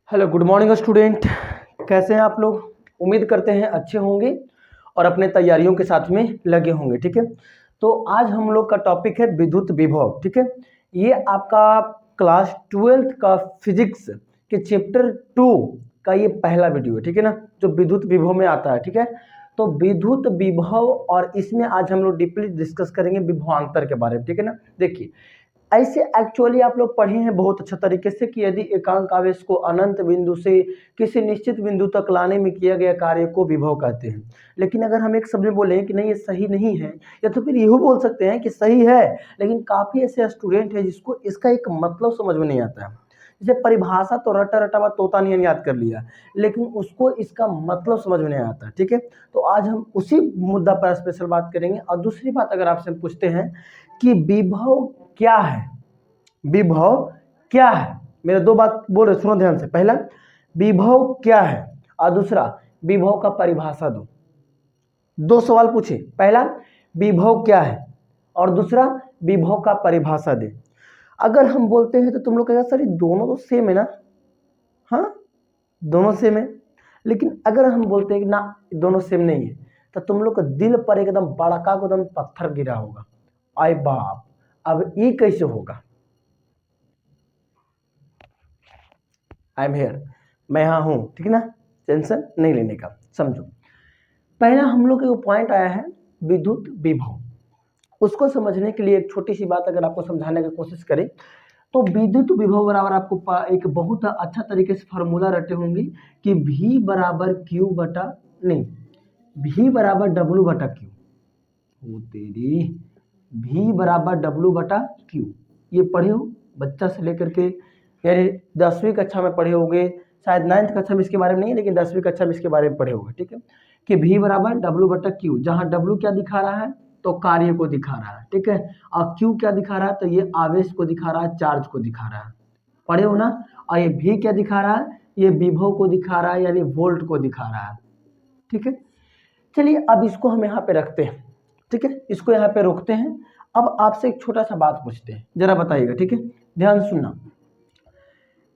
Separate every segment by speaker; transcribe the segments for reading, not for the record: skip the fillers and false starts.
Speaker 1: Hello good morning student. कैसे हैं आप लोग? उम्मीद करते हैं अच्छे होंगे और अपने तैयारियों के साथ में लगे होंगे। ठीक है, तो आज हम लोग का टॉपिक है विद्युत विभव। ठीक है, ये आपका क्लास 12th का फिजिक्स के चैप्टर 2 का ये पहला वीडियो है। ठीक है ना, जो विद्युत विभव में आता है। ठीक है, तो विद्युत विभव और इसमें आज हम लोग डीपली डिस्कस करेंगे विभवांतर के बारे में। ठीक है ना, देखिए ऐसे एक्चुअली आप लोग पढ़े हैं बहुत अच्छा तरीके से कि यदि एकांक आवेश को अनंत बिंदु से किसी निश्चित बिंदु तक लाने में किया गया कार्य को विभव कहते हैं। लेकिन अगर हम एक शब्द में बोलें कि नहीं ये सही नहीं है, या तो फिर यही बोल सकते हैं कि सही है, लेकिन काफी ऐसे स्टूडेंट हैं जिसको इसका एक मतलब समझ में नहीं आता है। जैसे परिभाषा तो रटा रटा हुआ तोता नहीं याद कर लिया, लेकिन उसको इसका मतलब समझ में नहीं आता। ठीक है, तो आज हम उसी मुद्दा पर स्पेशल बात करेंगे। और दूसरी बात, अगर आपसे हम पूछते हैं कि विभव क्या है, विभव क्या है, मेरे दो बात बोल रहे, सुनो ध्यान से। पहला, विभव क्या है, और दूसरा विभव का परिभाषा दो। दो सवाल पूछे, पहला विभव क्या है और दूसरा विभव का परिभाषा दे। अगर हम बोलते हैं तो तुम लोग कहेगा सर दोनों तो सेम है ना। हाँ, दोनों सेम है, लेकिन अगर हम बोलते हैं कि ना दोनों सेम नहीं है, तो तुम लोग का दिल पर एकदम बड़का को एकदम पत्थर गिरा होगा। आए बाप, अब ये कैसे होगा? आई एम हेयर, मैं यहाँ हूँ। ठीक है ना, टेंशन नहीं लेने का। समझो, पहला हम लोग का पॉइंट आया है विद्युत विभव। उसको समझने के लिए एक छोटी सी बात अगर आपको समझाने की कोशिश करें तो विद्युत विभव बराबर आपको एक बहुत अच्छा तरीके से फार्मूला रटे होंगे कि V बराबर Q बटा नहीं, V बराबर W बटा Q। वो तेरी, V बराबर W बटा Q, ये पढ़े हो बच्चा से लेकर के, यानी 10वीं कक्षा में पढ़े होंगे, शायद 9th कक्षा में इसके बारे में नहीं, लेकिन 10वीं कक्षा में इसके बारे में पढ़े होंगे। ठीक है, कि V बराबर W बटा Q, जहाँ W क्या दिखा रहा है तो कार्य को दिखा रहा है। ठीक है, और Q क्या दिखा रहा है तो ये आवेश को दिखा रहा है, चार्ज को दिखा रहा है। पढ़े हो ना। और ये V क्या दिखा रहा है, ये विभव को दिखा रहा है, यानी वोल्ट को दिखा रहा है। ठीक है, चलिए अब इसको हम यहाँ पे रखते हैं। ठीक है, इसको यहाँ पे रोकते हैं। अब आपसे एक छोटा सा बात पूछते हैं, जरा बताइएगा। ठीक है, ध्यान सुनना।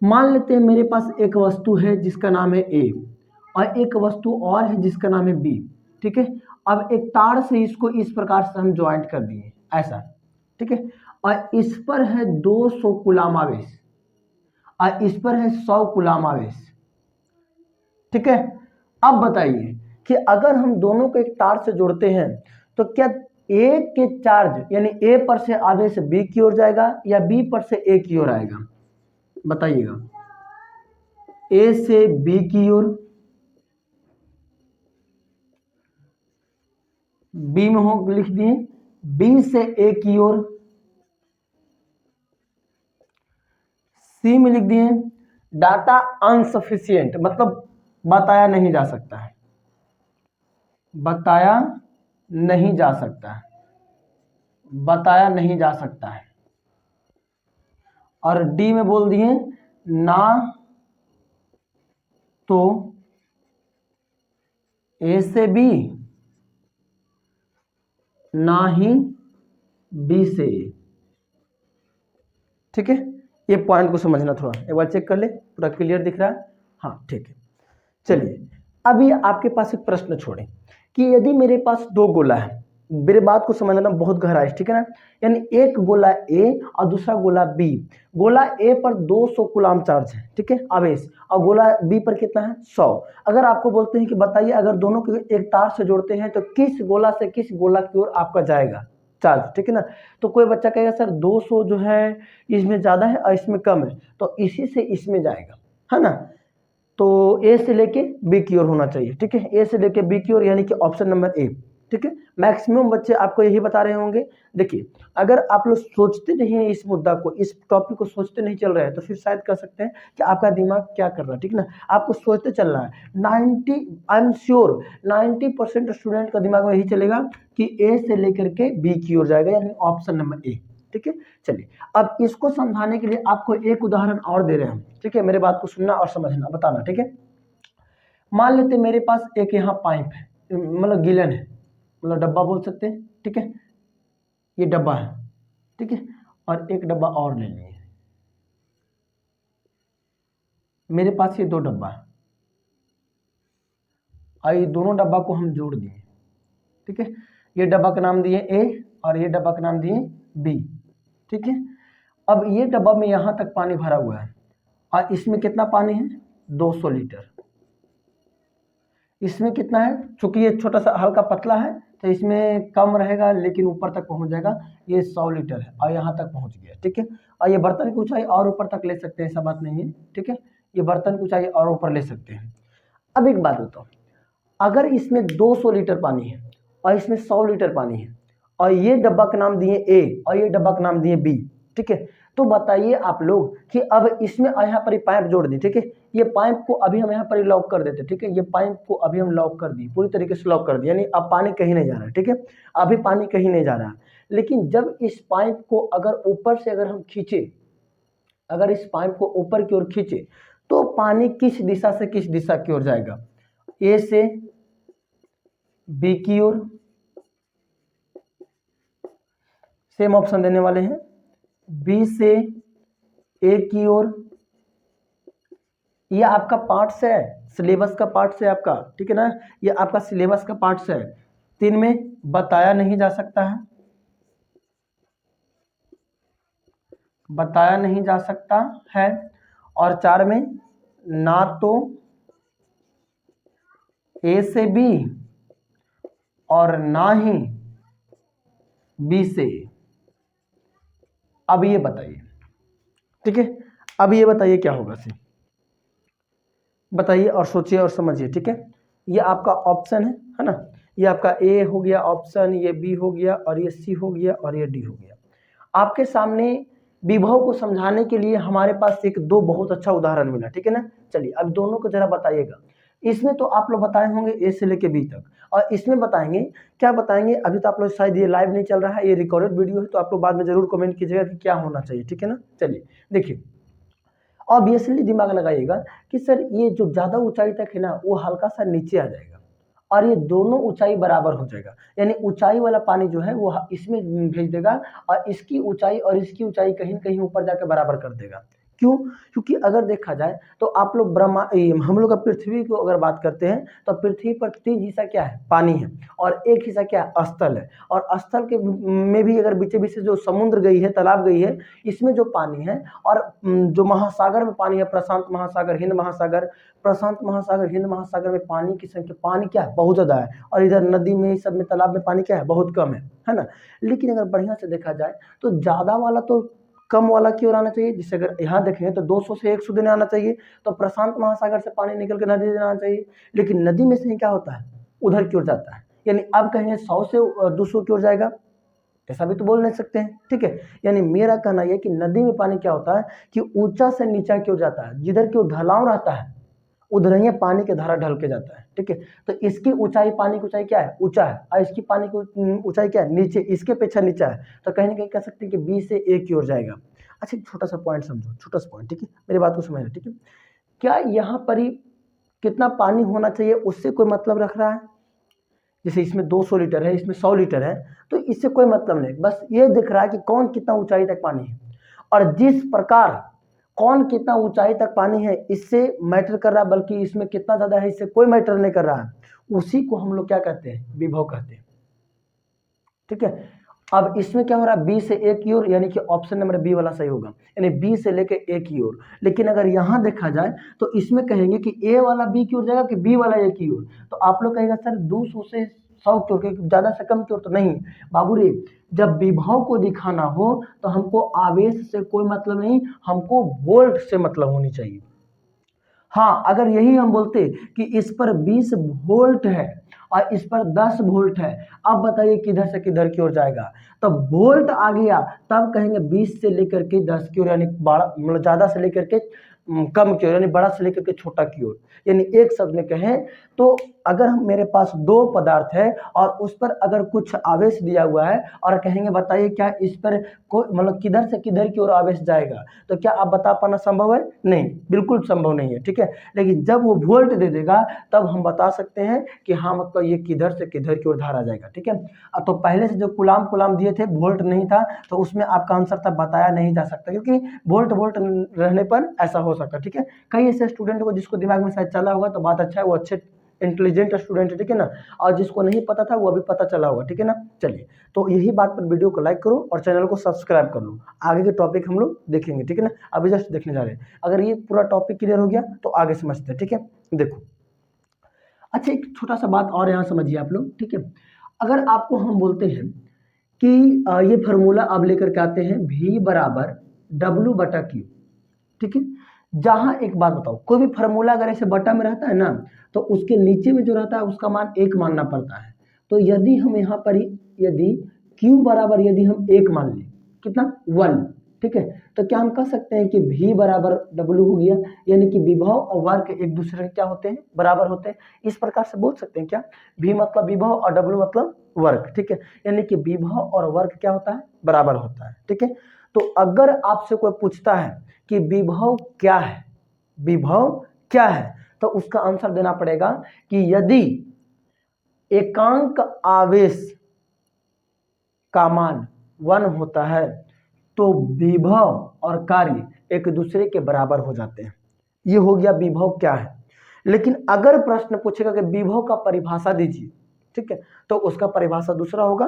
Speaker 1: मान लेते हैं मेरे पास एक वस्तु है जिसका नाम है ए, और एक वस्तु और है जिसका नाम है बी। ठीक है, अब एक तार से इसको इस प्रकार से हम ज्वाइंट कर दिए ऐसा। ठीक है, और इस पर है 200 कूलाम आवेश और इस पर है 100 कूलाम आवेश। ठीक है, अब बताइए कि अगर हम दोनों को एक तार से जोड़ते हैं तो क्या ए के चार्ज यानी ए पर से आवेश बी की ओर जाएगा या बी पर से ए की ओर आएगा? बताइएगा। ए से बी की ओर, बी में हो लिख दिए, बी से ए की ओर, सी में लिख दिए डाटा अनसफिशिएंट, मतलब बताया नहीं जा सकता है, बताया नहीं जा सकता है, बताया नहीं जा सकता है। और डी में बोल दिए ना तो ए से बी ना ही बी से ए। ठीक है, ये पॉइंट को समझना, थोड़ा एक बार चेक कर ले, पूरा क्लियर दिख रहा है? हाँ ठीक है। चलिए अभी आपके पास एक प्रश्न छोड़े कि यदि मेरे पास दो गोला है, मेरे बात को समझना बहुत गहराई है। ठीक है ना, यानी एक गोला ए और दूसरा गोला बी। गोला ए पर 200 कूलाम चार्ज है, ठीक है, आवेश, और गोला बी पर कितना है 100। अगर आपको बोलते हैं कि बताइए अगर दोनों को एक तार से जोड़ते हैं तो किस गोला से किस गोला की ओर आपका जाएगा चार्ज? ठीक है ना, तो कोई बच्चा कहेगा सर 200 जो है इसमें ज्यादा है और इसमें कम है, तो इसी से इसमें जाएगा, है ना। तो ए से लेके बी की ओर होना चाहिए। ठीक है, ए से लेके बी की ओर, यानी कि ऑप्शन नंबर ए। ठीक है, मैक्सिमम बच्चे आपको यही बता रहे होंगे। देखिए अगर आप लोग सोचते नहीं है इस मुद्दा को, इस टॉपिक को सोचते नहीं चल रहे हैं, तो फिर शायद कह सकते हैं कि आपका दिमाग क्या कर रहा है। ठीक है ना, आपको सोचते चलना है। 90 आई एम श्योर 90% स्टूडेंट का दिमाग में यही चलेगा कि ए से लेकर के बी की ओर जाएगा, यानी ऑप्शन नंबर ए। ठीक है, चलिए अब इसको समझाने के लिए आपको एक उदाहरण और दे रहे हैं। ठीक है, मेरे बात को सुनना और समझना, बताना। ठीक है, मान लेते मेरे पास एक यहाँ पाइप है, मतलब गिलन है, मतलब डब्बा बोल सकते हैं। ठीक है, ये डब्बा है। ठीक है, और एक डब्बा और ले लिए, मेरे पास ये 2 डब्बा है और ये दोनों डब्बा को हम जोड़ दिए, ठीक है। ये डब्बा का नाम दिए ए और ये डब्बा का नाम दिए बी, ठीक है। अब ये डब्बा में यहाँ तक पानी भरा हुआ है और इसमें कितना पानी है 200 लीटर। इसमें कितना है, चूंकि ये छोटा सा हल्का पतला है तो इसमें कम रहेगा लेकिन ऊपर तक पहुंच जाएगा। ये 100 लीटर है और यहाँ तक पहुंच गया, ठीक है। और ये बर्तन की ऊंचाई और ऊपर तक ले सकते हैं, ऐसा बात नहीं है, ठीक है। ये बर्तन की ऊंचाई और ऊपर ले सकते हैं। अब एक बात बताओ, अगर इसमें 200 लीटर पानी है और इसमें 100 लीटर पानी है और ये डब्बा का नाम दिए ए और ये डब्बा का नाम दिए बी, ठीक है, तो बताइए आप लोग कि अब इसमें यहाँ पर पाइप जोड़ दी, ठीक है। ये पाइप को अभी हम यहाँ पर लॉक कर देते, ठीक है। ये पाइप को अभी हम लॉक कर दिए, पूरी तरीके से लॉक कर दिया, यानी अब पानी कहीं नहीं जा रहा है, ठीक है। अभी पानी कहीं नहीं जा रहा है। लेकिन जब इस पाइप को अगर ऊपर से अगर हम खींचे, अगर इस पाइप को ऊपर की ओर खींचे तो पानी किस दिशा से किस दिशा की ओर जाएगा, ए से बी की ओर। सेम ऑप्शन देने वाले हैं, बी से ए की ओर। ये आपका पार्ट्स है, सिलेबस का पार्ट्स है आपका, ठीक है ना। ये आपका सिलेबस का पार्ट्स है। 3 में बताया नहीं जा सकता है, बताया नहीं जा सकता है, और 4 में ना तो ए से बी और ना ही बी से ए। अब ये बताइए, ठीक है, अब ये बताइए क्या होगा सी, बताइए और सोचिए और समझिए, ठीक है। ये आपका ऑप्शन है ना। ये आपका ए हो गया ऑप्शन, ये बी हो गया और ये सी हो गया और ये डी हो गया। आपके सामने विभव को समझाने के लिए हमारे पास एक 2 बहुत अच्छा उदाहरण मिला, ठीक है ना। चलिए अब दोनों को जरा बताइएगा। इसमें तो आप लोग बताए होंगे ए से लेके बी तक, और इसमें बताएंगे क्या बताएंगे, अभी तो आप लोग शायद ये लाइव नहीं चल रहा है, ये रिकॉर्डेड वीडियो है, तो आप लोग बाद में जरूर कमेंट कीजिएगा कि क्या होना चाहिए, ठीक है ना। चलिए देखिए, ऑब्वियसली दिमाग लगाइएगा कि सर ये जो ज़्यादा ऊंचाई तक है ना वो हल्का सा नीचे आ जाएगा और ये दोनों ऊंचाई बराबर हो जाएगा, यानी ऊंचाई वाला पानी जो है वो इसमें भेज देगा और इसकी ऊंचाई और इसकी ऊंचाई कहीं न कहीं ऊपर जाकर बराबर कर देगा। क्यों? क्योंकि अगर देखा जाए तो आप लोग हम लोग पृथ्वी को अगर बात करते हैं तो पृथ्वी पर 3 हिस्सा क्या है, पानी है, और 1 हिस्सा क्या है, स्थल है। और स्थल के में भी अगर बीचे बीच से जो समुद्र गई है, तालाब गई है, इसमें जो पानी है, और जो महासागर में पानी है, प्रशांत महासागर, हिंद महासागर, प्रशांत महासागर, हिंद महासागर में पानी की संख्या, पानी क्या है, बहुत ज़्यादा है, और इधर नदी में, सब में, तालाब में पानी क्या है, बहुत कम है ना। लेकिन अगर बढ़िया से देखा जाए तो ज़्यादा वाला तो कम वाला की ओर आना चाहिए। जिससे अगर यहाँ देखें तो 200 से 100 देने आना चाहिए, तो प्रशांत महासागर से पानी निकल के नदी में आना चाहिए। लेकिन नदी में से क्या होता है, उधर की ओर जाता है, यानी अब कहेंगे 100 से 200 की ओर जाएगा, ऐसा भी तो बोल नहीं सकते हैं, ठीक है। यानी मेरा कहना यह कि नदी में पानी क्या होता है कि ऊंचा से नीचा की ओर जाता है, जिधर की ओर ढलाव रहता है उधर ही पानी की धारा ढल के जाता है, ठीक है। तो इसकी ऊंचाई, पानी की ऊंचाई क्या है, ऊंचा है, और इसकी पानी की ऊंचाई क्या है, नीचे, इसके अपेक्षा नीचा है। तो कहीं ना कहीं कह सकते हैं कि बी से ए की ओर जाएगा। अच्छा, छोटा सा पॉइंट समझो, छोटा सा पॉइंट, ठीक है, मेरी बात को समझना, ठीक है। क्या यहाँ पर ही कितना पानी होना चाहिए उससे कोई मतलब रख रहा है? जैसे इसमें 200 लीटर है, इसमें 100 लीटर है, तो इससे कोई मतलब नहीं, बस ये दिख रहा है कि कौन कितना ऊंचाई तक पानी है, और जिस प्रकार कौन कितना ऊंचाई तक पानी है इससे मैटर कर रहा है, बल्कि इसमें कितना ज्यादा है इससे कोई मैटर नहीं कर रहा है। उसी को हम लोग क्या कहते हैं, विभव कहते हैं, ठीक है। अब इसमें क्या हो रहा है, बी से ए की ओर, यानी कि ऑप्शन नंबर बी वाला सही होगा, यानी बी से लेके ए की ओर। लेकिन अगर यहां देखा जाए तो इसमें कहेंगे कि ए वाला बी की ओर जाएगा कि बी वाला ए की ओर, तो आप लोग कहेगा सर 200 से 100 की ओर, ज्यादा से कम की ओर तो नहीं बाबू रे। जब विभव को दिखाना हो तो हमको आवेश से कोई मतलब नहीं, हमको वोल्ट से मतलब होनी चाहिए। हाँ, अगर यही हम बोलते कि इस पर 20 वोल्ट है और इस पर 10 वोल्ट है, अब बताइए किधर से किधर की ओर जाएगा। तब वोल्ट आ गया तब कहेंगे 20 से लेकर के 10 की ओर, यानी बड़ा, मतलब ज्यादा से लेकर के कम की ओर, यानी बड़ा से लेकर के छोटा की ओर। यानी एक शब्द में कहें तो अगर मेरे पास दो पदार्थ है और उस पर अगर कुछ आवेश दिया हुआ है और कहेंगे बताइए क्या इस पर कोई मतलब किधर से किधर की ओर आवेश जाएगा, तो क्या आप बता पाना संभव है? नहीं, बिल्कुल संभव नहीं है, ठीक है। लेकिन जब वो वोल्ट दे देगा तब हम बता सकते हैं कि हाँ मतलब ये किधर से किधर की ओर धारा जाएगा, ठीक है। तो पहले से जो कुलाम कुलाम दिए थे, वोल्ट नहीं था, तो उसमें आपका आंसर तब बताया नहीं जा सकता, क्योंकि वोल्ट वोल्ट रहने पर ऐसा हो सकता है, ठीक है। कई ऐसे स्टूडेंट को जिसको दिमाग में शायद चला होगा तो बात अच्छा है, वो अच्छे इंटेलिजेंट स्टूडेंट है, ठीक है ना। और जिसको नहीं पता था वो अभी पता चला होगा, ठीक है ना। चलिए, तो यही बात पर वीडियो को लाइक करो और चैनल को सब्सक्राइब कर लो। आगे के टॉपिक हम लोग देखेंगे, ठीक है ना। अभी जस्ट देखने जा रहे हैं। अगर ये पूरा टॉपिक क्लियर हो गया तो आगे समझते हैं, ठीक है। देखो, अच्छा एक छोटा सा बात और यहाँ समझिए आप लोग, ठीक है। अगर आपको हम बोलते हैं कि ये फार्मूला आप लेकर के आते हैं V बराबर W/Q, ठीक है। जहां एक बात बताओ, कोई भी फार्मूला अगर ऐसे बटा में रहता है ना, तो उसके नीचे में जो रहता है उसका मान 1 मानना पड़ता है। तो यदि हम यहाँ पर यदि Q बराबर यदि हम 1 मान लें, कितना 1, ठीक है, तो क्या हम कह सकते हैं कि V बराबर W हो गया, यानी कि विभव और वर्ग एक दूसरे के क्या होते हैं, बराबर होते हैं। इस प्रकार से बोल सकते हैं क्या, V मतलब विभव और W मतलब वर्ग, ठीक है। यानी कि विभव और वर्ग क्या होता है, बराबर होता है, ठीक है। तो अगर आपसे कोई पूछता है कि विभव क्या है, विभव क्या है, तो उसका आंसर देना पड़ेगा कि यदि एकांक आवेश का मान 1 होता है तो विभव और कार्य एक दूसरे के बराबर हो जाते हैं। ये हो गया विभव क्या है। लेकिन अगर प्रश्न पूछेगा कि विभव का परिभाषा दीजिए, ठीक है, तो उसका परिभाषा दूसरा होगा,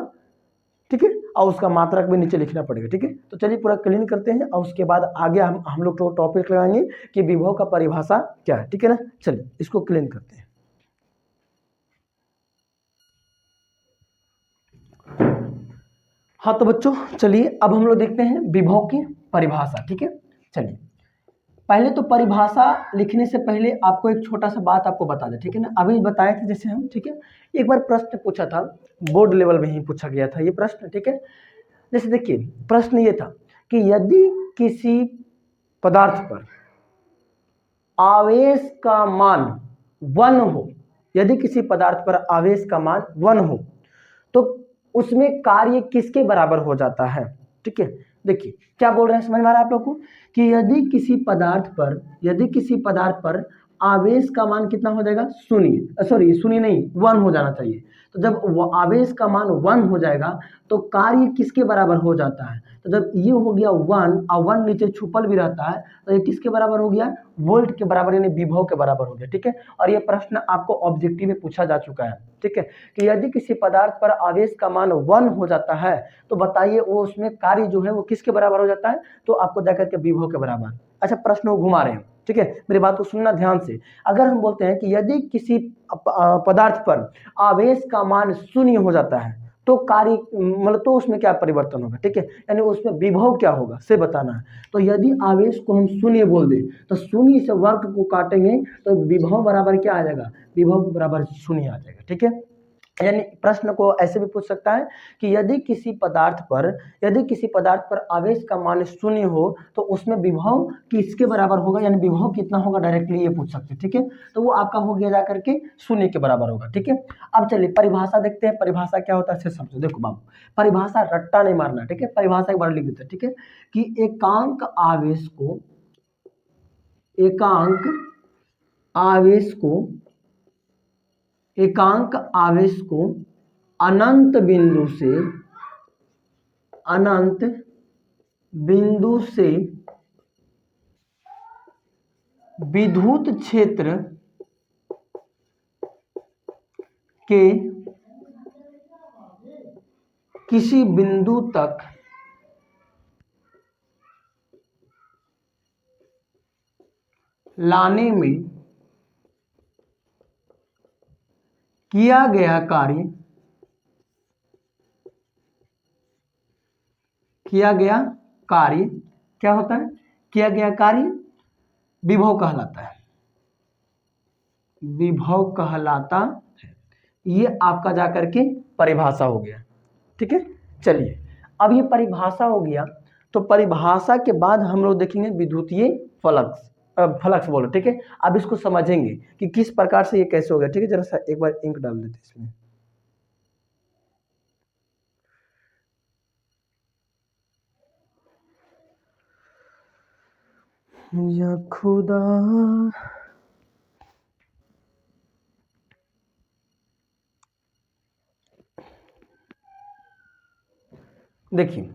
Speaker 1: ठीक है, और उसका मात्रक भी नीचे लिखना पड़ेगा, ठीक है। तो चलिए पूरा क्लीन करते हैं और उसके बाद आगे हम लोग तो टॉपिक लगाएंगे कि विभव का परिभाषा क्या है, ठीक है ना। चलिए इसको क्लीन करते हैं। हाँ तो बच्चों चलिए अब हम लोग देखते हैं विभव की परिभाषा, ठीक है। चलिए पहले तो परिभाषा लिखने से पहले आपको एक छोटा सा बात आपको बता दें, ठीक है ना। अभी बताए थे जैसे हम, ठीक है, एक बार प्रश्न पूछा था, बोर्ड लेवल में ही पूछा गया था ये प्रश्न, ठीक है। जैसे देखिए प्रश्न ये था कि यदि किसी पदार्थ पर आवेश का मान 1 हो, यदि किसी पदार्थ पर आवेश का मान 1 हो तो उसमें कार्य किसके बराबर हो जाता है, ठीक है। देखिए क्या बोल रहे हैं, समझ में आ रहा है आप लोग को कि यदि किसी पदार्थ पर आवेश का मान कितना हो जाएगा, शून्य नहीं 1 हो जाना चाहिए। तो जब वो आवेश का मान 1 हो जाएगा तो कार्य किसके बराबर हो जाता है, तो जब ये हो गया 1 और 1 नीचे छुपल भी रहता है तो ये किसके बराबर हो गया, वोल्ट के बराबर, यानी विभव के बराबर हो गया, ठीक है। और ये प्रश्न आपको ऑब्जेक्टिव में पूछा जा चुका है, ठीक है, कि यदि किसी पदार्थ पर आवेश का मान 1 हो जाता है तो बताइए वो उसमें कार्य जो है वो किसके बराबर हो जाता है, तो आपको जाकर के विभव के बराबर। अच्छा प्रश्न को घुमा रहे हैं, ठीक है, मेरी बात को सुनना ध्यान से। अगर हम बोलते हैं कि यदि किसी पदार्थ पर आवेश का मान 0 हो जाता है तो कार्य मतलब तो उसमें क्या परिवर्तन होगा, ठीक है, यानी उसमें विभव क्या होगा से बताना है। तो यदि आवेश को हम 0 बोल दें तो 0 से वर्ग को काटेंगे तो विभव बराबर क्या आ जाएगा, विभव बराबर 0 आ जाएगा, ठीक है। यानी प्रश्न को ऐसे भी पूछ सकता है कि यदि किसी पदार्थ पर आवेश का मान 0 हो तो उसमें विभव किसके बराबर होगा, यानी विभव कितना होगा, डायरेक्टली ये पूछ सकते हैं, ठीक है। तो वो आपका हो गया जाकर के 0 के बराबर होगा, ठीक है। अब चलिए परिभाषा देखते हैं, परिभाषा क्या होता है इसे समझो। देखो बाबू, परिभाषा रट्टा नहीं मारना, ठीक है, परिभाषा एक बार लिख देते हैं, ठीक है, कि एकांक आवेश को अनंत बिंदु से विद्युत क्षेत्र के किसी बिंदु तक लाने में किया गया कार्य क्या होता है, किया गया कार्य विभव कहलाता है। ये आपका जाकर के परिभाषा हो गया, ठीक है। चलिए अब ये परिभाषा हो गया, तो परिभाषा के बाद हम लोग देखेंगे विद्युतीय फ्लक्स, फ्लक्स बोलो, ठीक है। अब इसको समझेंगे कि किस प्रकार से ये कैसे हो गया, ठीक है। जरा सा एक बार इंक डाल देते इसमें। या खुदा, देखिए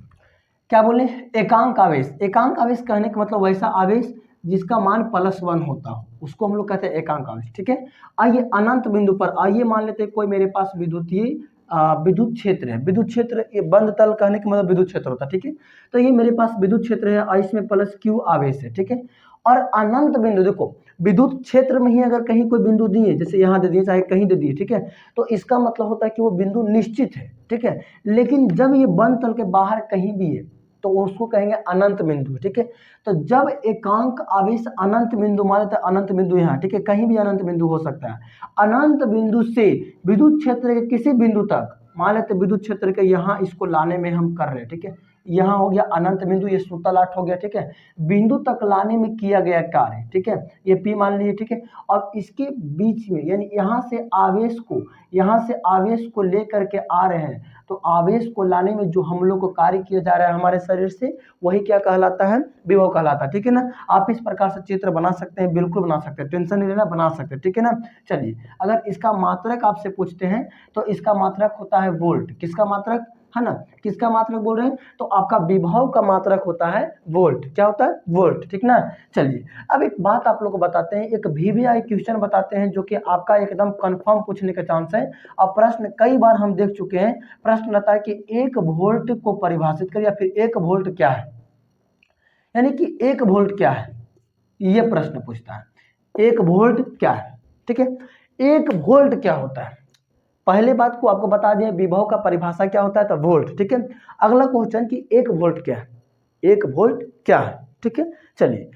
Speaker 1: क्या बोले, एकांक आवेश। एकांक आवेश कहने का मतलब वैसा आवेश जिसका मान +1 होता हो, उसको हम लोग कहते हैं एकांक आवेश, ठीक है। आइए अनंत बिंदु पर, आइए मान लेते हैं कोई मेरे पास विद्युतीय विद्युत क्षेत्र है। विद्युत क्षेत्र ये बंद तल कहने का मतलब विद्युत क्षेत्र होता है, ठीक है। तो ये मेरे पास विद्युत क्षेत्र है और इसमें +q आवेश है, ठीक है। और अनंत बिंदु, देखो विद्युत क्षेत्र में ही अगर कहीं कोई बिंदु दिए, जैसे यहाँ दे दिए चाहे कहीं दे दिए, ठीक है, तो इसका मतलब होता है कि वो बिंदु निश्चित है, ठीक है। लेकिन जब ये बंद तल के बाहर कहीं भी है तो उसको कहेंगे अनंत बिंदु, ठीक है। तो जब एकांक आवेश अनंत बिंदु, मान लेते हैं अनंत बिंदु यहाँ, ठीक है, कहीं भी अनंत बिंदु हो सकता है। अनंत बिंदु से विद्युत क्षेत्र के किसी बिंदु तक, मान लेते विद्युत क्षेत्र के यहाँ इसको लाने में हम कर रहे हैं, ठीक है। यहाँ हो गया अनंत बिंदु, ये सूत्र लाट हो गया, ठीक है। बिंदु तक लाने में किया गया कार्य, ठीक है, ये P मान लीजिए, ठीक है। और इसके बीच में यानी यहाँ से आवेश को लेकर के आ रहे हैं, तो आवेश को लाने में जो हम लोग को कार्य किया जा रहा है हमारे शरीर से, वही क्या कहलाता है, विभव कहलाता है, ठीक है ना। आप इस प्रकार से चित्र बना सकते हैं, बिल्कुल बना सकते हैं, टेंशन नहीं लेना, बना सकते हैं, ठीक है ना। चलिए, अगर इसका मात्रक आपसे पूछते हैं तो इसका मात्रक होता है वोल्ट। किसका मात्रक है ना, किसका मात्रक बोल रहे हैं, तो आपका विभव का मात्रक होता है वोल्ट। क्या होता है, वोल्ट, ठीक ना। चलिए अब एक बात आप लोग को बताते हैं, एक VVI क्वेश्चन बताते हैं जो कि आपका एकदम कंफर्म पूछने का चांस है। और प्रश्न कई बार हम देख चुके हैं, प्रश्न रहता है कि 1 वोल्ट को परिभाषित करिए, या फिर 1 वोल्ट क्या है, यानी कि 1 वोल्ट क्या है, ये प्रश्न पूछता है। 1 वोल्ट क्या है, ठीक है। 1 वोल्ट क्या होता है, पहले बात को आपको बता दें, विभव का परिभाषा क्या होता है, तो वोल्ट, ठीक है। अगला क्वेश्चन कि 1 वोल्ट क्या है, 1 वोल्ट क्या है, ठीक है। चलिए,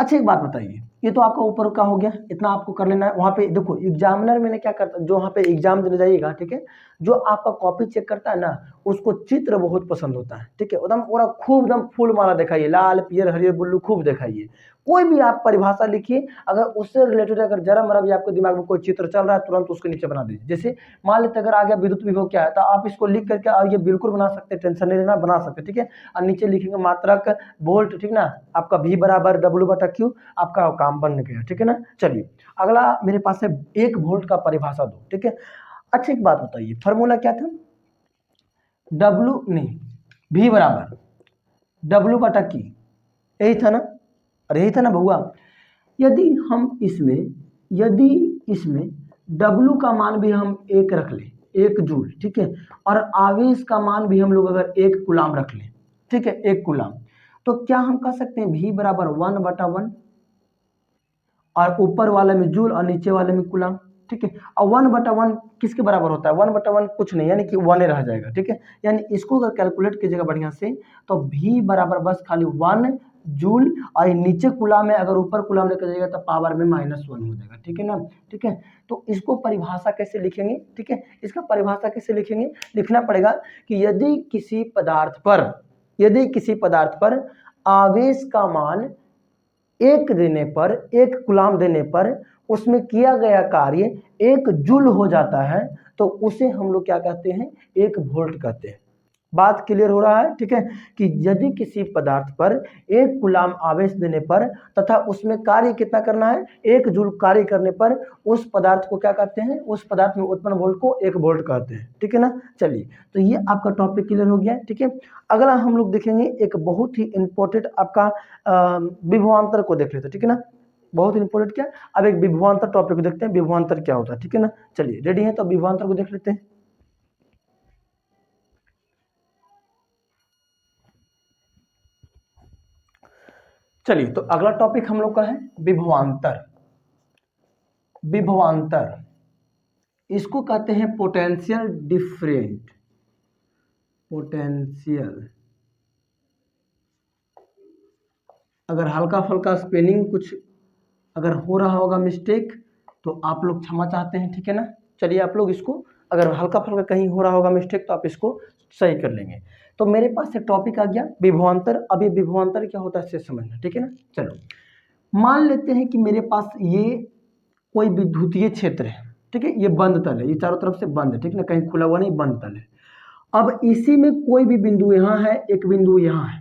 Speaker 1: अच्छा एक बात बताइए, ये तो आपका ऊपर का हो गया, इतना आपको कर लेना है। वहाँ पे देखो एग्जामिनर मैंने क्या करता, जो वहाँ पे एग्जाम देने जाइएगा, ठीक है, जो आपका कॉपी चेक करता है ना, उसको चित्र बहुत पसंद होता है, ठीक है। एकदम पूरा खूब एकदम फूल माला दिखाइए, लाल पियर हरियर ब्लू खूब दिखाइए। कोई भी आप परिभाषा लिखिए, अगर उससे रिलेटेड अगर जरा मरा भी आपके दिमाग में कोई चित्र चल रहा है, तुरंत उसके नीचे बना दीजिए। जैसे मान लेते अगर आ गया विद्युत विभव क्या है, तो आप इसको लिख करके ये बिल्कुल बना सकते हैं, टेंशन नहीं लेना, बना सकते, ठीक है। और नीचे लिखेंगे मात्रक वोल्ट, ठीक ना, आपका V बराबर W/Q, आपका काम बन गया, ठीक है ना। चलिए अगला मेरे पास है 1 वोल्ट का परिभाषा दो, ठीक है। अच्छा एक बात बताइए, फॉर्मूला क्या था, W नहीं, V बराबर W/Q, यही था ना, अरे यही था ना बउआ। यदि इसमें W का मान भी हम 1 रख लें, 1 जूल, ठीक है, और आवेश का मान भी हम लोग अगर 1 कूलाम रख लें, ठीक है, 1 कूलाम, तो क्या हम कह सकते हैं V बराबर 1/1, और ऊपर वाले में जूल और नीचे वाले में कूलाम, ठीक है। और 1/1 किसके बराबर होता है, 1/1 कुछ नहीं, यानी कि 1 रह जाएगा, ठीक है। यानी इसको अगर कैलकुलेट कीजिएगा बढ़िया से, तो V बराबर बस खाली 1 जूल, और नीचे कूलाम में अगर ऊपर कूलाम लेकर जाइएगा तो पावर में -1 हो जाएगा, ठीक है ना, ठीक है। तो इसको परिभाषा कैसे लिखेंगे, ठीक है, इसका परिभाषा कैसे लिखेंगे, लिखना पड़ेगा कि यदि किसी पदार्थ पर आवेश का मान 1 देने पर, 1 कूलाम देने पर उसमें किया गया कार्य 1 जूल हो जाता है, तो उसे हम लोग क्या कहते हैं, 1 वोल्ट कहते हैं। बात क्लियर हो रहा है, ठीक है, कि यदि किसी पदार्थ पर 1 कूलाम आवेश देने पर तथा उसमें कार्य कितना करना है, 1 जूल कार्य करने पर, उस पदार्थ को क्या कहते हैं, उस पदार्थ में उत्पन्न वोल्ट को 1 वोल्ट कहते हैं, ठीक है ना। चलिए, तो ये आपका टॉपिक क्लियर हो गया, ठीक है। अगला हम लोग देखेंगे एक बहुत ही इंपॉर्टेंट आपका विभवांतर को देख लेते हैं, ठीक है ना। बहुत इंपॉर्टेंट क्या, अब एक विभवांतर टॉपिक को देखते हैं, विभवांतर क्या होता है, ठीक है ना। चलिए रेडी है, तो विभवांतर को देख लेते हैं। चलिए, तो अगला टॉपिक हम लोग का है विभवांतर। विभवांतर इसको कहते हैं पोटेंशियल डिफरेंट, पोटेंशियल, अगर हल्का फुल्का स्पेलिंग कुछ अगर हो रहा होगा मिस्टेक तो आप लोग क्षमा चाहते हैं, ठीक है ना। चलिए आप लोग इसको अगर हल्का फुल्का कहीं हो रहा होगा मिस्टेक तो आप इसको सही कर लेंगे। तो मेरे पास एक टॉपिक आ गया विभवांतर। अब ये विभवांतर क्या होता है इसे समझना, ठीक है ना। चलो, मान लेते हैं कि मेरे पास ये कोई विद्युतीय क्षेत्र है, ठीक है, ये बंद तल है, ये चारों तरफ से बंद है, ठीक ना, कहीं खुला हुआ नहीं, बंद तल है। अब इसी में कोई भी बिंदु यहाँ है, एक बिंदु यहाँ है,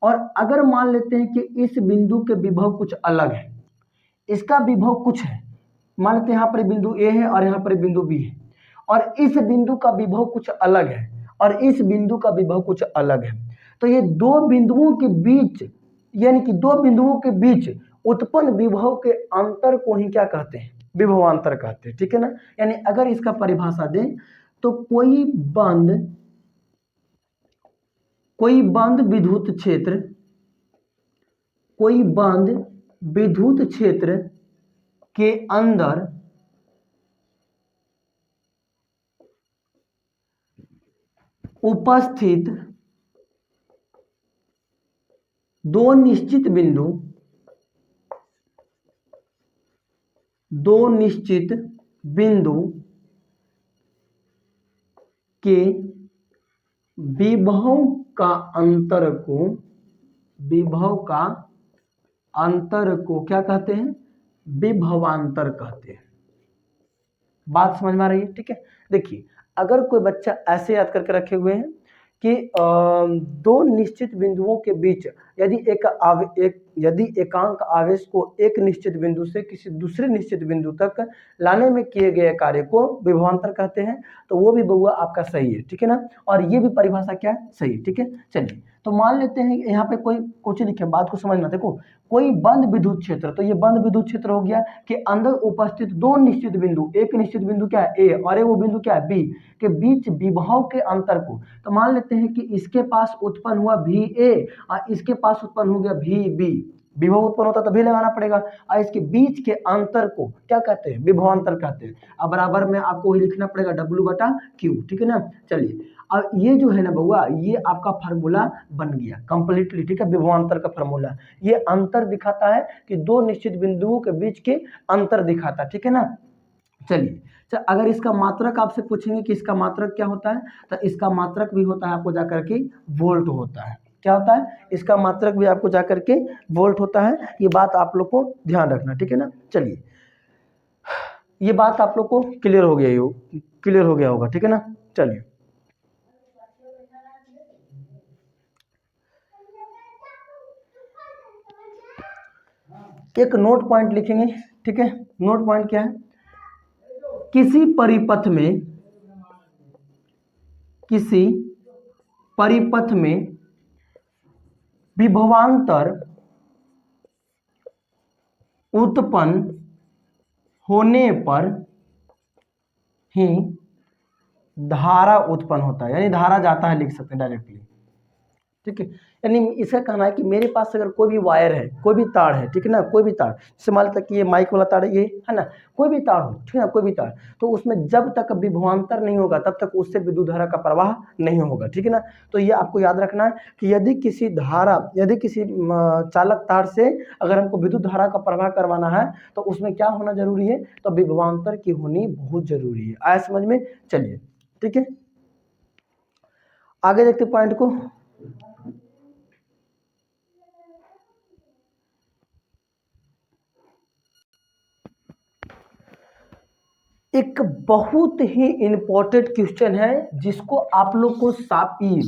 Speaker 1: और अगर मान लेते हैं कि इस बिंदु के विभव कुछ अलग है, इसका विभव कुछ है, मान लेते हैं यहाँ पर बिंदु ए है और यहाँ पर बिंदु बी है, और इस बिंदु का विभव कुछ अलग है और इस बिंदु का विभव कुछ अलग है, तो ये दो बिंदुओं के बीच, यानी कि दो बिंदुओं के बीच उत्पन्न विभव के अंतर को ही क्या कहते हैं, विभवांतर कहते हैं, ठीक है ना। यानी अगर इसका परिभाषा दें तो कोई बंद विद्युत क्षेत्र, कोई बंद विद्युत क्षेत्र के अंदर उपस्थित दो निश्चित बिंदु के विभव का अंतर को क्या कहते हैं, विभवांतर कहते हैं। बात समझ में आ रही है, ठीक है। देखिए, अगर कोई बच्चा ऐसे याद करके रखे हुए हैं कि दो निश्चित बिंदुओं के बीच यदि एकांक आवेश को एक निश्चित बिंदु से किसी दूसरे निश्चित बिंदु तक लाने में किए गए कार्य को विभवांतर कहते हैं, तो वो भी बउआ आपका सही है, ठीक है ना। और ये भी परिभाषा क्या है, सही, ठीक है। चलिए, तो मान लेते हैं यहाँ पे कोई कुछ लिखे, बात को समझना। देखो, कोई बंद विद्युत क्षेत्र, तो ये बंद विद्युत क्षेत्र हो गया कि अंदर उपस्थित दो निश्चित बिंदु, एक निश्चित बिंदु क्या है ए और वो बिंदु क्या है बी, के बीच विभव के अंतर को, तो मान लेते हैं कि इसके पास उत्पन्न हुआ भी ए और इसके पास उत्पन्न हो गया भी बी, विभव उत्पन्न होता तो भी लगाना पड़ेगा, और इसके बीच के अंतर को क्या कहते हैं, विभवांतर कहते हैं। अब बराबर में आपको वही लिखना पड़ेगा W/Q, ठीक है ना। चलिए, अब ये जो है ना बउआ, ये आपका फार्मूला बन गया कंप्लीटली, ठीक है, विभवांतर का फार्मूला। ये अंतर दिखाता है कि दो निश्चित बिंदुओं के बीच के अंतर दिखाता है, ठीक है ना। चलिए, अगर इसका मात्रक आपसे पूछेंगे कि इसका मात्रक क्या होता है, तो इसका मात्रक भी होता है आपको जाकर के वोल्ट होता है। क्या होता है, इसका मात्रक भी आपको जाकर के वोल्ट होता है। ये बात आप लोग को ध्यान रखना, ठीक है ना। चलिए, ये बात आप लोग को क्लियर हो गया होगा, ठीक है ना। चलिए, एक नोट पॉइंट लिखेंगे, ठीक है। नोट पॉइंट क्या है, किसी परिपथ में विभवांतर उत्पन्न होने पर ही धारा उत्पन्न होता है, यानी धारा जाता है, लिख सकते हैं डायरेक्टली, ठीक है। यानी इसका कहना है कि मेरे पास अगर कोई भी वायर है, कोई भी तार है, ठीक है ना, कोई भी तार, जैसे मान लेते कि ये माइक वाला तार ये है ना, कोई भी तार हो, ठीक है ना, कोई भी तार, तो उसमें जब तक विभवांतर नहीं होगा तब तक उससे विद्युत धारा का प्रवाह नहीं होगा, ठीक है ना। तो ये आपको याद रखना है कि यदि किसी चालक तार से अगर हमको विद्युत धारा का प्रवाह करवाना है तो उसमें क्या होना जरूरी है, तो विभवांतर की होनी बहुत जरूरी है। आया समझ में। चलिए, ठीक है, आगे देखते पॉइंट को। एक बहुत ही इंपॉर्टेंट क्वेश्चन है जिसको आप लोग को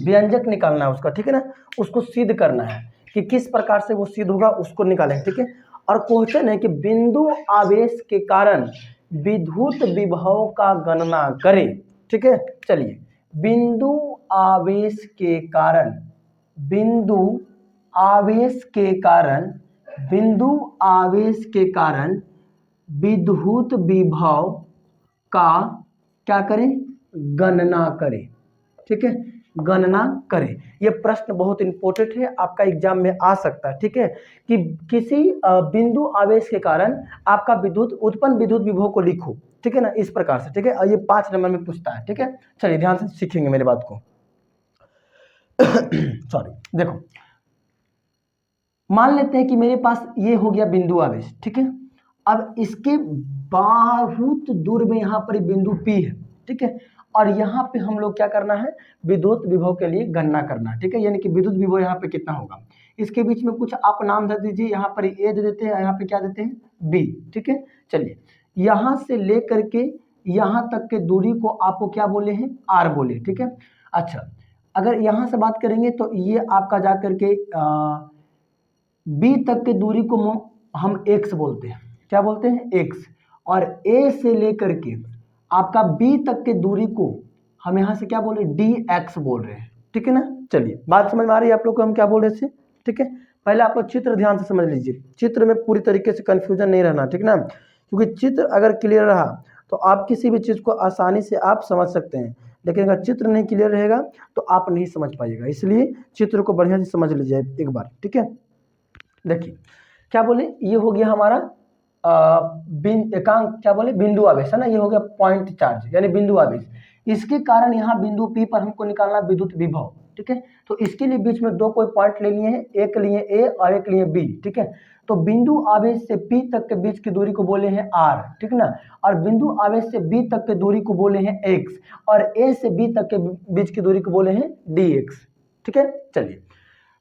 Speaker 1: व्यंजक निकालना है उसका, ठीक है ना, उसको सिद्ध करना है कि किस प्रकार से वो सिद्ध होगा, उसको निकालें, ठीक है। और क्वेश्चन है कि बिंदु आवेश के कारण विद्युत विभव का गणना करें, ठीक है। चलिए, बिंदु आवेश के कारण विद्युत विभव का क्या करें, गणना करें, ठीक है, गणना करें। यह प्रश्न बहुत इंपॉर्टेंट है, आपका एग्जाम में आ सकता है, ठीक है, कि किसी बिंदु आवेश के कारण आपका उत्पन्न विद्युत विभव को लिखो, ठीक है ना, इस प्रकार से, ठीक है। और ये 5 नंबर में पूछता है, ठीक है। चलिए, ध्यान से सीखेंगे मेरी बात को। सॉरी, देखो, मान लेते हैं कि मेरे पास ये हो गया बिंदु आवेश, ठीक है। अब इसके बहुत दूर में यहाँ पर बिंदु P है, ठीक है, और यहाँ पे हम लोग क्या करना है, विद्युत विभव के लिए गणना करना है, ठीक है। यानी कि विद्युत विभव यहाँ पे कितना होगा, इसके बीच में कुछ आप नाम दे दीजिए, यहाँ पर ए दे देते हैं, यहाँ पे क्या देते हैं बी, ठीक है। चलिए यहाँ से लेकर के यहाँ तक के दूरी को आपको क्या बोले हैं, आर बोले, ठीक है। अच्छा अगर यहाँ से बात करेंगे तो ये आपका जा करके बी तक की दूरी को हम एक्स बोलते हैं, क्या बोलते हैं एक्स, और ए से लेकर के आपका बी तक की दूरी को हम यहाँ से क्या बोल रहे हैं डी एक्स बोल रहे हैं, ठीक है ना। चलिए बात समझ में आ रही है आप लोग को हम क्या बोल रहे थे, ठीक है। पहले आप लोग चित्र ध्यान से समझ लीजिए, चित्र में पूरी तरीके से कंफ्यूजन नहीं रहना, ठीक ना, क्योंकि चित्र अगर क्लियर रहा तो आप किसी भी चीज़ को आसानी से आप समझ सकते हैं, लेकिन अगर चित्र नहीं क्लियर रहेगा तो आप नहीं समझ पाइएगा, इसलिए चित्र को बढ़िया से समझ लीजिए एक बार, ठीक है। देखिए क्या बोले, ये हो गया हमारा एकांक, क्या बोले बिंदु आवेश, है ना, ये हो गया पॉइंट चार्ज यानी बिंदु आवेश। इसके कारण यहाँ बिंदु P पर हमको निकालना विद्युत विभव, ठीक है। तो इसके लिए बीच में दो कोई पॉइंट ले लिए हैं, एक लिए A और एक लिए B, ठीक है। तो बिंदु आवेश से P तक के बीच की दूरी को बोले हैं R, ठीक ना, और बिंदु आवेश से B तक की दूरी को बोले हैं X, और A से B तक के बीच की दूरी को बोले हैं DX, ठीक है। चलिए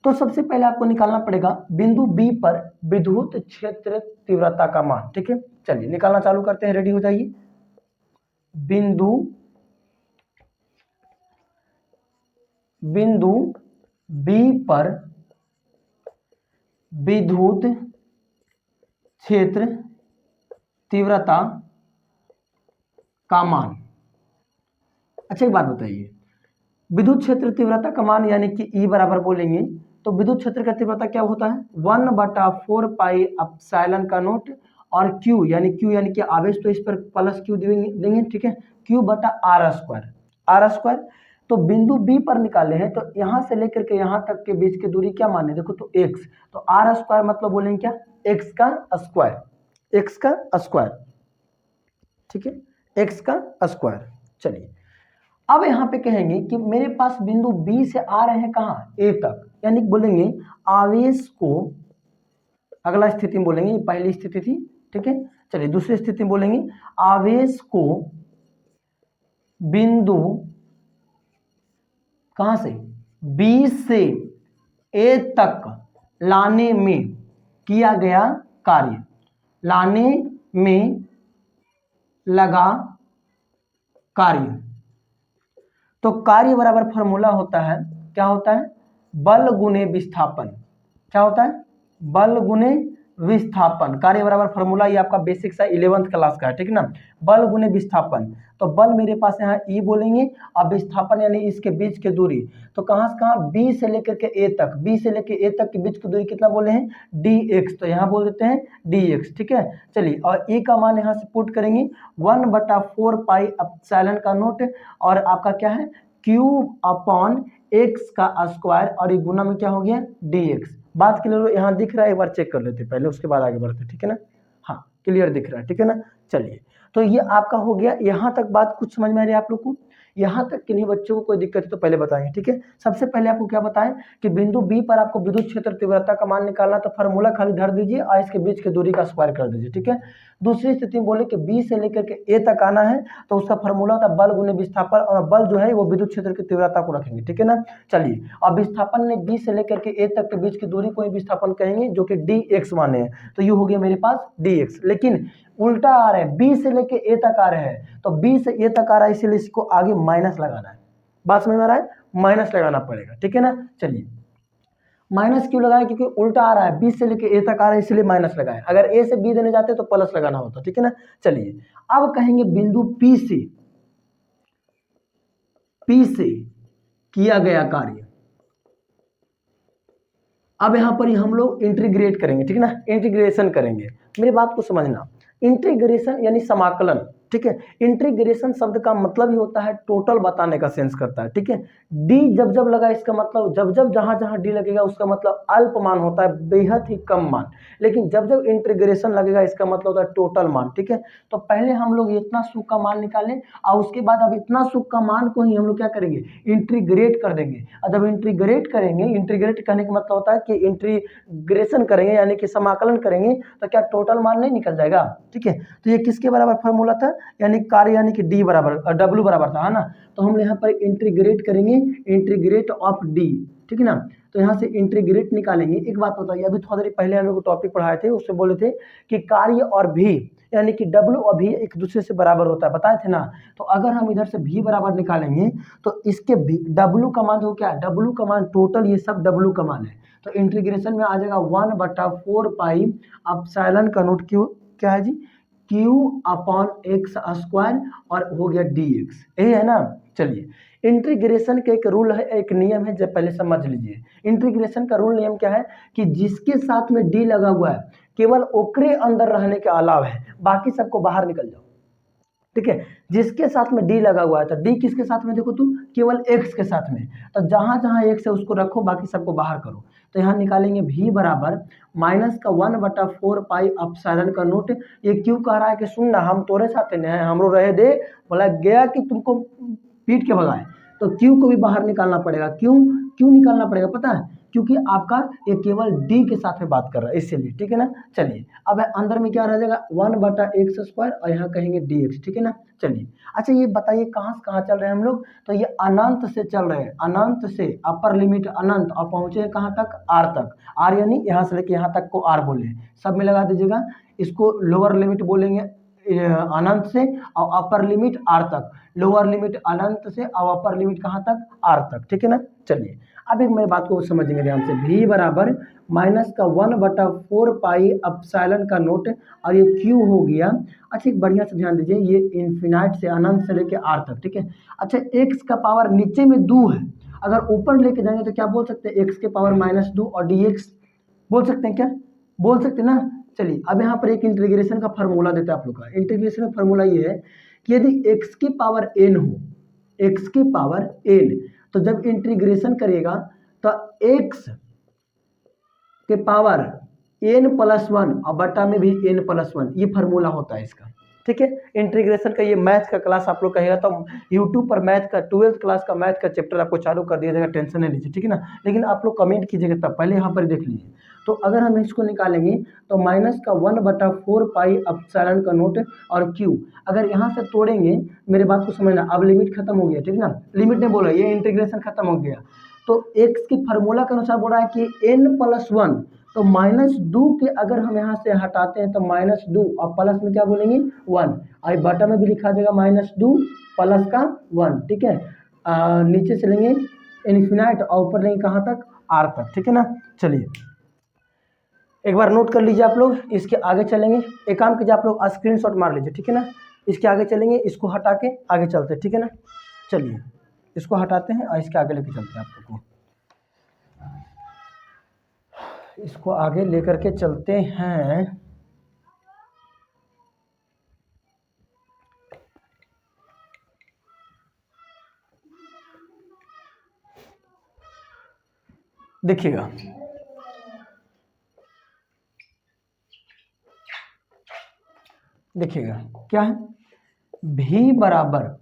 Speaker 1: तो सबसे पहले आपको निकालना पड़ेगा बिंदु B पर विद्युत क्षेत्र तीव्रता का मान, ठीक है। चलिए निकालना चालू करते हैं, रेडी हो जाइए। बिंदु B पर विद्युत क्षेत्र तीव्रता का मान। अच्छा एक बात बताइए, विद्युत क्षेत्र तीव्रता का मान यानी कि E बराबर बोलेंगे तो विद्युत क्षेत्र का तीव्रता क्या होता है 1/4 पाई एप्सिलॉन का नोट, और Q यानी कि आवेश, तो इस पर प्लस Q देंगे, ठीक है, Q/r²। तो बिंदु B पर निकाले हैं तो यहाँ से लेकर के यहाँ तक के बीच की दूरी क्या माने, देखो तो x, तो r² मतलब बोलेंगे क्या x का स्क्वायर, ठीक है, x का स्क्वायर। चलिए अब यहाँ पे कहेंगे कि मेरे पास बिंदु B से आ रहे हैं कहाँ A तक, यानी बोलेंगे आवेश को, अगला स्थिति में बोलेंगे, पहली स्थिति थी, ठीक है। चलिए दूसरी स्थिति में बोलेंगे आवेश को बिंदु कहां से B से A तक लाने में किया गया कार्य, लाने में लगा कार्य। तो कार्य बराबर फॉर्मूला होता है, क्या होता है बल गुने विस्थापन, क्या होता है बल गुने विस्थापन। कार्य बराबर फॉर्मूला ये आपका बेसिक सा 11th क्लास का है, ठीक है ना, बल गुने विस्थापन। तो बल मेरे पास यहाँ E बोलेंगे, अब विस्थापन यानी इसके बीच की दूरी, तो कहाँ से कहाँ B से लेकर के A तक, B से लेकर A तक के बीच की दूरी कितना बोले हैं DX, तो यहाँ बोल देते हैं DX, ठीक है। चलिए और E का मान यहाँ से पुट करेंगे 1/4 पाई एप्सिलॉन का नोट, और आपका क्या है Q/x का स्क्वायर, और ये गुना में क्या हो गया DX। बात क्लियर यहाँ दिख रहा है, एक बार चेक कर लेते पहले, उसके बाद आगे बढ़ते, ठीक है ना। हाँ क्लियर दिख रहा है, ठीक है ना। चलिए तो ये आपका हो गया, यहाँ तक बात कुछ समझ में आ रही है आप लोग को, यहाँ तक किन्हीं बच्चों को कोई दिक्कत है तो पहले बताएंगे, ठीक है। सबसे पहले आपको क्या बताएं कि बिंदु B पर आपको विद्युत क्षेत्र तीव्रता का मान निकालना, तो फार्मूला खाली धर दीजिए और इसके बीच की दूरी का स्क्वायर कर दीजिए, ठीक है। दूसरी स्थिति में बोले कि B से लेकर के A तक आना है तो उसका फार्मूला होता है बल गुने विस्थापन, और बल जो है वो विद्युत क्षेत्र की तीव्रता को रखेंगे, ठीक है ना। चलिए अब विस्थापन ने B से लेकर के A तक के बीच की दूरी को ही विस्थापन कहेंगे, जो कि DX माने हैं, तो ये हो गया मेरे पास DX। लेकिन उल्टा आ रहे हैं, B से लेके A तक आ रहे हैं, तो B से A तक आ रहा है इसीलिए इसको आगे माइनस लगाना है। बात समझ में आ रहा है, माइनस लगाना पड़ेगा, ठीक है ना। चलिए माइनस क्यों लगाए, क्योंकि उल्टा आ रहा है, B से लेके A तक आ रहा है इसलिए माइनस लगाए, अगर A से B देने जाते तो प्लस लगाना होता, ठीक है ना। चलिए अब कहेंगे बिंदु P से किया गया कार्य। अब यहां पर हम लोग इंटीग्रेट करेंगे, ठीक है ना, इंटीग्रेशन करेंगे। मेरी बात को समझना, इंटीग्रेशन यानी समाकलन, ठीक है। इंटीग्रेशन शब्द का मतलब ही होता है टोटल बताने का सेंस करता है, ठीक है। डी जब जब लगा इसका मतलब, जब जब जहां जहां डी लगेगा उसका मतलब अल्प मान होता है, बेहद ही कम मान। लेकिन जब जब इंटीग्रेशन लगेगा इसका मतलब होता है टोटल मान, ठीक है। तो पहले हम लोग इतना सुख का मान निकालें और उसके बाद अब इतना सुख का मान को ही हम लोग क्या करेंगे इंटीग्रेट कर देंगे। और जब इंटीग्रेट करेंगे, इंटीग्रेट करने का मतलब होता है कि इंटीग्रेशन करेंगे यानी कि समाकलन करेंगे, तो क्या टोटल मान नहीं निकल जाएगा, ठीक है। तो ये किसके बराबर फॉर्मूला था, यानी कार्य यानी कि डी बराबर डब्ल्यू बराबर था, है ना। तो हम यहाँ पर इंटीग्रेट करेंगे, इंटीग्रेट ऑफ डी, ठीक है ना। तो यहाँ से इंटीग्रेट निकालेंगे। एक बात बताइए, अभी थोड़ा देर पहले हम लोग टॉपिक पढ़ाए थे, उससे बोले थे कि कार्य और भी यानी कि डब्ल्यू और भी एक दूसरे से बराबर होता है, बताए थे ना। तो अगर हम इधर से भी बराबर निकालेंगे तो इसके डब्ल्यू का मान हो क्या, डब्ल्यू का मान टोटल ये सब डब्ल्यू का मान है, तो इंटीग्रेशन में आ जाएगा 1/4 पाई एप्सिलॉन का नोट क्यू, क्या है जी, क्यू अपॉन एक्स स्क्वायर और हो गया डी एक्स, यही है ना। चलिए, इंटीग्रेशन का एक रूल है, एक नियम है, जब पहले समझ लीजिए। इंटीग्रेशन का रूल नियम क्या है कि जिसके साथ में डी लगा हुआ है केवल ओकरे अंदर रहने के अलावा है, बाकी सबको बाहर निकल जाओ, ठीक है। जिसके साथ में डी लगा हुआ है, तो डी किसके साथ में, देखो तू, केवल एक्स के साथ में, तो जहां जहां एक्स है उसको रखो, बाकी सबको बाहर करो। तो यहाँ निकालेंगे v बराबर माइनस का 1/4 पाई एप्सिलॉन का नोट, ये क्यों कह रहा है कि सुन ना, हम तोरे साथ हैं, हमरो रहे दे, बोला गया कि तुमको पीट के भगाए, तो क्यू को भी बाहर निकालना पड़ेगा। क्यों निकालना पड़ेगा पता है, क्योंकि आपका ये केवल डी के साथ में बात कर रहा है, इसलिए, ठीक है ना। चलिए, अब अंदर में क्या रह जाएगा, 1/x स्क्वायर और यहाँ कहेंगे dx, ठीक है ना। चलिए, अच्छा ये बताइए कहाँ से कहाँ चल रहे हैं हम लोग, तो ये अनंत से चल रहे हैं, अनंत से अपर लिमिट अनंत, और पहुंचे कहाँ तक, आर तक। आर यानी यहाँ से लेके यहाँ तक को आर बोले, सब में लगा दीजिएगा। इसको लोअर लिमिट बोलेंगे अनंत से और अपर लिमिट आर तक, लोअर लिमिट अनंत से और अपर लिमिट कहाँ तक, आर तक, ठीक है ना। चलिए, अब एक मेरी बात को समझेंगे ध्यान से, v बराबर माइनस का 1/4 पाई एप्सिलॉन का नोट और ये q हो गया। अच्छा, एक बढ़िया से ध्यान दीजिए, ये इन्फिनाइट से अनंत से लेके आर तक, ठीक है। अच्छा, x का पावर नीचे में 2 है, अगर ऊपर लेके जाएंगे तो क्या बोल सकते हैं, x के पावर -2 और dx बोल सकते हैं, क्या बोल सकते हैं ना। चलिए, अब यहाँ पर एक इंटीग्रेशन का फार्मूला देता है आप लोग का। इंटीग्रेशन का फार्मूला ये है कि यदि x की पावर n हो, x की पावर n, तो जब इंटीग्रेशन करिएगा तो x के पावर n+1 और बटा में भी n+1, ये फार्मूला होता है इसका, ठीक है। इंटीग्रेशन का ये मैथ का क्लास आप लोग कहिएगा तो यूट्यूब पर मैथ का 12th क्लास का मैथ का चैप्टर आपको चालू कर दिया जाएगा, टेंशन नहीं लीजिए, ठीक है ना। लेकिन आप लोग कमेंट कीजिएगा तब, पहले यहाँ पर देख लीजिए। तो अगर हम इसको निकालेंगे तो माइनस का 1/4 पाई एप्सिलॉन का नोट और क्यू, अगर यहाँ से तोड़ेंगे, मेरे बात को समझना, अब लिमिट खत्म हो गया, ठीक है ना, लिमिट नहीं बोला, ये इंटीग्रेशन खत्म हो गया। तो x के फार्मूला के अनुसार बोल रहा है कि n+1, तो -2 के अगर हम यहाँ से हटाते हैं तो -2 और प्लस में क्या बोलेंगे 1, और बटा में भी लिखा जाएगा -2 प्लस का 1, ठीक है। नीचे से लेंगे इन्फिनाइट और ऊपर लेंगे कहाँ तक, आर तक, ठीक है ना। चलिए, एक बार नोट कर लीजिए आप लोग, इसके आगे चलेंगे। एक काम कीजिए आप लोग, स्क्रीनशॉट मार लीजिए, ठीक है ना। इसके आगे चलेंगे, इसको हटा के आगे चलते हैं, ठीक है ना। चलिए, इसको हटाते हैं और इसके आगे लेके चलते हैं आप लोग को, इसको आगे लेकर के चलते हैं। देखिएगा, देखिएगा क्या है, v बराबर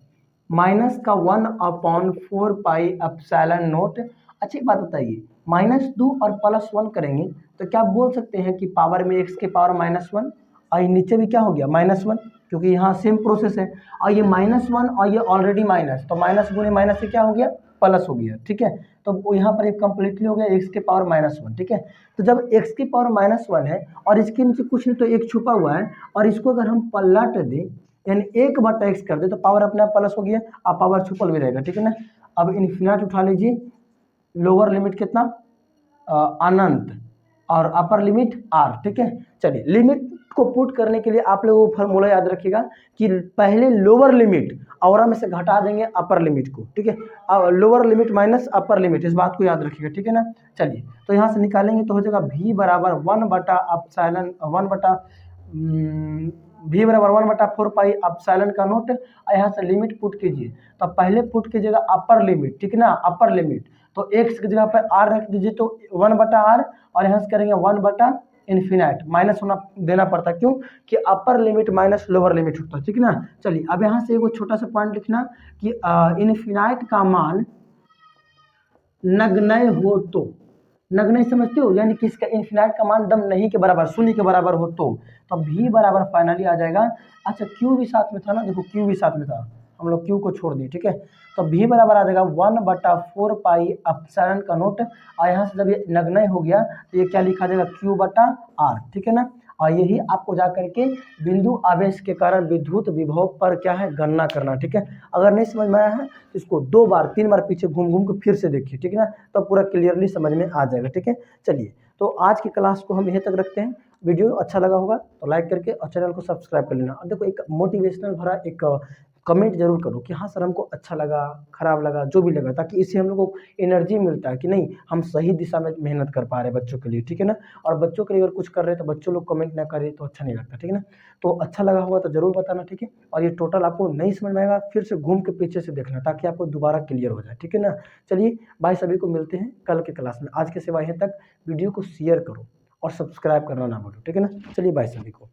Speaker 1: माइनस का 1/4 पाई एप्सिलॉन नोट। अच्छी बात बताइए, -2 और +1 करेंगे तो क्या बोल सकते हैं कि पावर में x के पावर -1 और ये नीचे भी क्या हो गया -1, क्योंकि यहाँ सेम प्रोसेस है, और ये -1 और ये ऑलरेडी माइनस, तो माइनस गुणे माइनस से क्या हो गया, प्लस हो गया, ठीक है। तो यहाँ पर एक कंप्लीटली हो गया x के पावर -1, ठीक है। तो जब x की पावर -1 है और इसके नीचे कुछ नहीं तो एक छुपा हुआ है, और इसको अगर हम पलट दें यानी 1/x कर दे तो पावर अपने आप प्लस हो गया, अब पावर छुपल भी रहेगा, ठीक है ना। अब इन्फिनाइट उठा लीजिए, लोअर लिमिट कितना, अनंत, और अपर लिमिट r, ठीक है। चलिए, लिमिट को पुट करने के लिए आप लोगों को फार्मूला याद रखिएगा कि पहले लोअर लिमिट और में से घटा देंगे अपर लिमिट को, ठीक है। Lower limit minus upper limit, इस बात को याद रखिएगा, ठीक है ना। चलिए, तो यहाँ से निकालेंगे तो हो जाएगा v बराबर 1/4 पाई एप्सिलॉन का नोट, यहाँ से लिमिट पुट कीजिए, तो पहले पुट कीजिएगा अपर लिमिट, ठीक है ना, अपर लिमिट, तो x की जगह पर r रख दीजिए तो 1/r, और यहाँ से करेंगे 1/, माइनस होना देना पड़ता, क्यों कि upper limit minus lower limit होता है, ठीक है ना। चलिए, अब यहाँ से एक छोटा सा पॉइंट लिखना कि इन्फिनाइट का मान नगण्य हो तो, नग्न समझते हो, यानी कि इसका इन्फिनाइट का मान दम नहीं के बराबर, शून्य के बराबर हो तो भी बराबर फाइनली आ जाएगा। अच्छा क्यू भी साथ में था ना, देखो क्यू भी साथ में था, हम लोग क्यू को छोड़ दिए, ठीक है। तो भी बराबर आ जाएगा 1/4 पाई एप्सिलॉन का नोट, और यहाँ से जब ये नग्न हो गया तो ये क्या लिखा जाएगा Q/R, ठीक है ना। और यही आपको जा करके बिंदु आवेश के कारण विद्युत विभव पर क्या है गणना करना, ठीक है। अगर नहीं समझ में आया है तो इसको 2 बार 3 बार पीछे घूम घूम के फिर से देखिए, ठीक है ना, तो पूरा क्लियरली समझ में आ जाएगा, ठीक है। चलिए तो आज की क्लास को हम यहीं तक रखते हैं। वीडियो अच्छा लगा होगा तो लाइक करके और चैनल को सब्सक्राइब कर लेना। और देखो एक मोटिवेशनल भरा एक कमेंट जरूर करो कि हाँ सर हमको अच्छा लगा, खराब लगा, जो भी लगा, ताकि इससे हम लोग को एनर्जी मिलता है कि नहीं हम सही दिशा में मेहनत कर पा रहे हैं बच्चों के लिए, ठीक है ना। और बच्चों के लिए अगर कुछ कर रहे हैं तो बच्चों लोग कमेंट ना करें तो अच्छा नहीं लगता, ठीक है ना। तो अच्छा लगा होगा तो जरूर बताना, ठीक है। और ये टोटल आपको नहीं समझ में आएगा फिर से घूम के पीछे से देखना ताकि आपको दोबारा क्लियर हो जाए, ठीक है ना। चलिए बाय, सभी को मिलते हैं कल के क्लास में। आज के सिवा यहीं तक, वीडियो को शेयर करो और सब्सक्राइब करना ना भूलो, ठीक है ना। चलिए बाय सभी को।